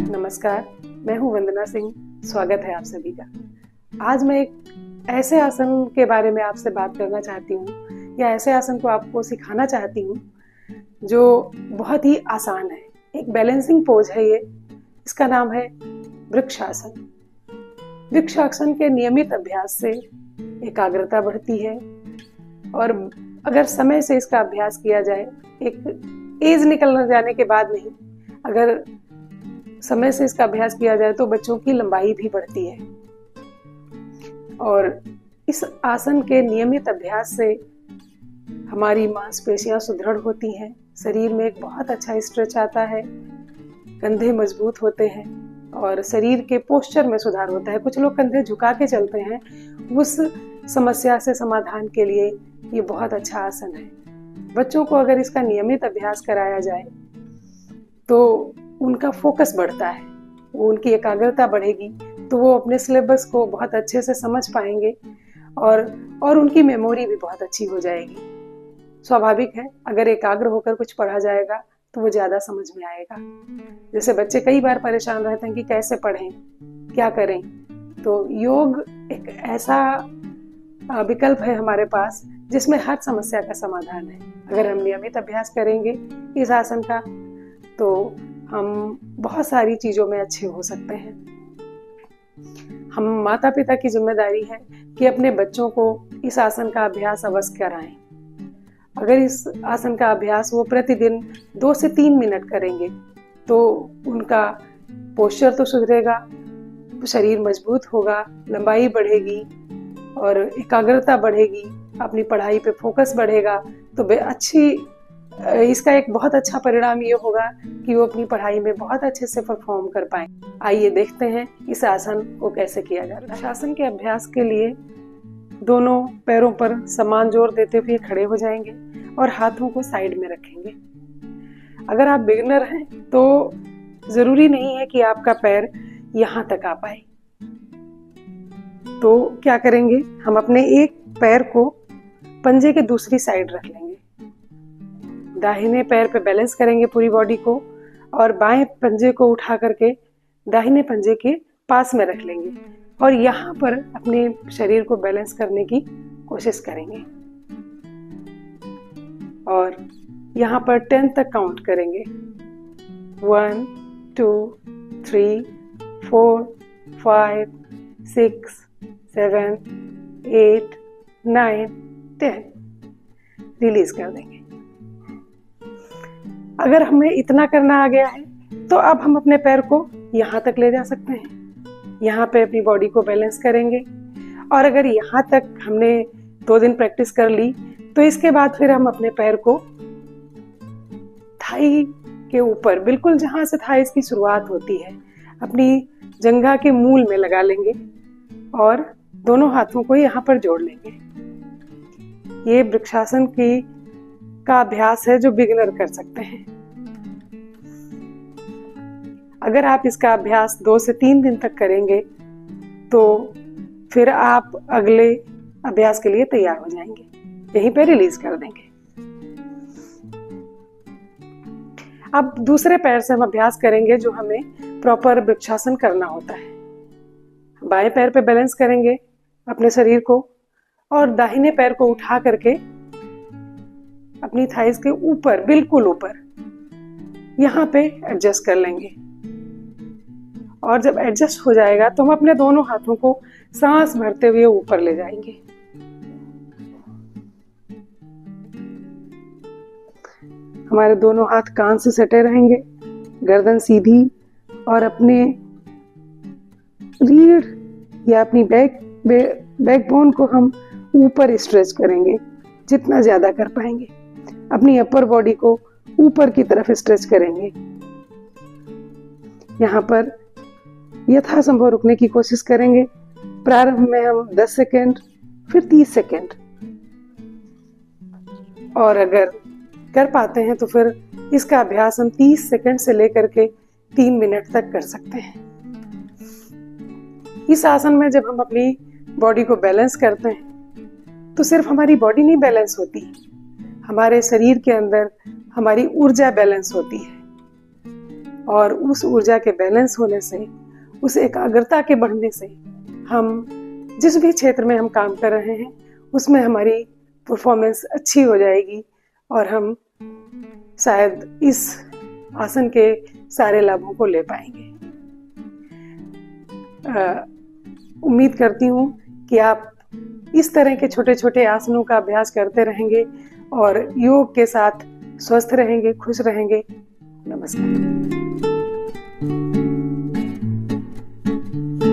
नमस्कार, मैं हूं वंदना सिंह। स्वागत है आप सभी का। आज मैं एक ऐसे आसन के बारे में आपसे बात करना चाहती हूं, या ऐसे आसन को आपको सिखाना चाहती हूं जो बहुत ही आसान है। एक बैलेंसिंग पोज है ये। इसका नाम है वृक्षासन। वृक्षासन के नियमित अभ्यास से एकाग्रता बढ़ती है, और अगर समय से इसका अभ्यास किया जाए, एक एज निकल जाने के बाद नहीं, अगर समय से इसका अभ्यास किया जाए तो बच्चों की लंबाई भी बढ़ती है। और इस आसन के नियमित अभ्यास से हमारी मांसपेशियां सुदृढ़ होती हैं, शरीर में एक बहुत अच्छा स्ट्रेच आता है, कंधे मजबूत होते हैं और शरीर के पोस्चर में सुधार होता है। कुछ लोग कंधे झुका के चलते हैं, उस समस्या से समाधान के लिए ये बहुत अच्छा आसन है। बच्चों को अगर इसका नियमित अभ्यास कराया जाए तो उनका फोकस बढ़ता है, वो उनकी एकाग्रता बढ़ेगी, तो वो अपने सिलेबस को बहुत अच्छे से समझ पाएंगे और उनकी मेमोरी भी बहुत अच्छी हो जाएगी। स्वाभाविक है, अगर एकाग्र होकर कुछ पढ़ा जाएगा तो वो ज़्यादा समझ में आएगा। जैसे बच्चे कई बार परेशान रहते हैं कि कैसे पढ़ें, क्या करें, तो योग एक ऐसा विकल्प है हमारे पास जिसमें हर समस्या का समाधान है। अगर हम नियमित अभ्यास करेंगे इस आसन का तो हम बहुत सारी चीज़ों में अच्छे हो सकते हैं। हम माता पिता की जिम्मेदारी है कि अपने बच्चों को इस आसन का अभ्यास अवश्य कराएं। अगर इस आसन का अभ्यास वो प्रतिदिन 2 से 3 मिनट करेंगे तो उनका पोस्चर तो सुधरेगा, शरीर मजबूत होगा, लंबाई बढ़ेगी और एकाग्रता बढ़ेगी, अपनी पढ़ाई पे फोकस बढ़ेगा। तो इसका एक बहुत अच्छा परिणाम ये होगा कि वो अपनी पढ़ाई में बहुत अच्छे से परफॉर्म कर पाएं। आइए देखते हैं इस आसन को कैसे किया जाता है। इस आसन के अभ्यास के लिए दोनों पैरों पर समान जोर देते हुए खड़े हो जाएंगे और हाथों को साइड में रखेंगे। अगर आप बिगिनर हैं तो जरूरी नहीं है कि आपका पैर यहाँ तक आ पाए। तो क्या करेंगे, हम अपने एक पैर को पंजे के दूसरी साइड रख लेंगे, दाहिने पैर पे बैलेंस करेंगे पूरी बॉडी को, और बाएं पंजे को उठा करके दाहिने पंजे के पास में रख लेंगे और यहाँ पर अपने शरीर को बैलेंस करने की कोशिश करेंगे। और यहाँ पर 10 तक काउंट करेंगे। 1 2 3 4 5 6 7 8 9 10 रिलीज कर देंगे। अगर हमें इतना करना आ गया है तो अब हम अपने पैर को यहाँ तक ले जा सकते हैं, यहाँ पे अपनी बॉडी को बैलेंस करेंगे। और अगर यहाँ तक हमने 2 दिन प्रैक्टिस कर ली तो इसके बाद फिर हम अपने पैर को थाई के ऊपर, बिल्कुल जहाँ से थाई की शुरुआत होती है, अपनी जंघा के मूल में लगा लेंगे और दोनों हाथों को यहाँ पर जोड़ लेंगे। ये वृक्षासन का अभ्यास है जो बिगिनर कर सकते हैं। अगर आप इसका अभ्यास 2 से 3 दिन तक करेंगे तो फिर आप अगले अभ्यास के लिए तैयार हो जाएंगे। यहीं पे रिलीज कर देंगे। अब दूसरे पैर से हम अभ्यास करेंगे जो हमें प्रॉपर वृक्षासन करना होता है। बाएं पैर पे बैलेंस करेंगे अपने शरीर को और दाहिने पैर को उठा करके अपनी थाइस के ऊपर, बिल्कुल ऊपर, यहाँ पे एडजस्ट कर लेंगे। और जब एडजस्ट हो जाएगा तो हम अपने दोनों हाथों को सांस भरते हुए ऊपर ले जाएंगे। हमारे दोनों हाथ कान से सटे रहेंगे, गर्दन सीधी, और अपने रीढ़ या अपनी बैकबोन को हम ऊपर स्ट्रेच करेंगे जितना ज्यादा कर पाएंगे। अपनी अपर बॉडी को ऊपर की तरफ स्ट्रेच करेंगे। यहाँ पर यथासंभव रुकने की कोशिश करेंगे। प्रारंभ में हम 10 सेकेंड, फिर 30 सेकेंड, और अगर कर पाते हैं तो फिर इसका अभ्यास हम 30 सेकेंड से लेकर के 3 मिनट तक कर सकते हैं। इस आसन में जब हम अपनी बॉडी को बैलेंस करते हैं तो सिर्फ हमारी बॉडी नहीं बैलेंस होती, हमारे शरीर के अंदर हमारी ऊर्जा बैलेंस होती है, और उस ऊर्जा के बैलेंस होने से, उस एकाग्रता के बढ़ने से हम जिस भी क्षेत्र में हम काम कर रहे हैं उसमें हमारी परफॉर्मेंस अच्छी हो जाएगी और हम शायद इस आसन के सारे लाभों को ले पाएंगे। उम्मीद करती हूँ कि आप इस तरह के छोटे छोटे आसनों का अभ्यास करते रहेंगे और योग के साथ स्वस्थ रहेंगे, खुश रहेंगे। नमस्कार।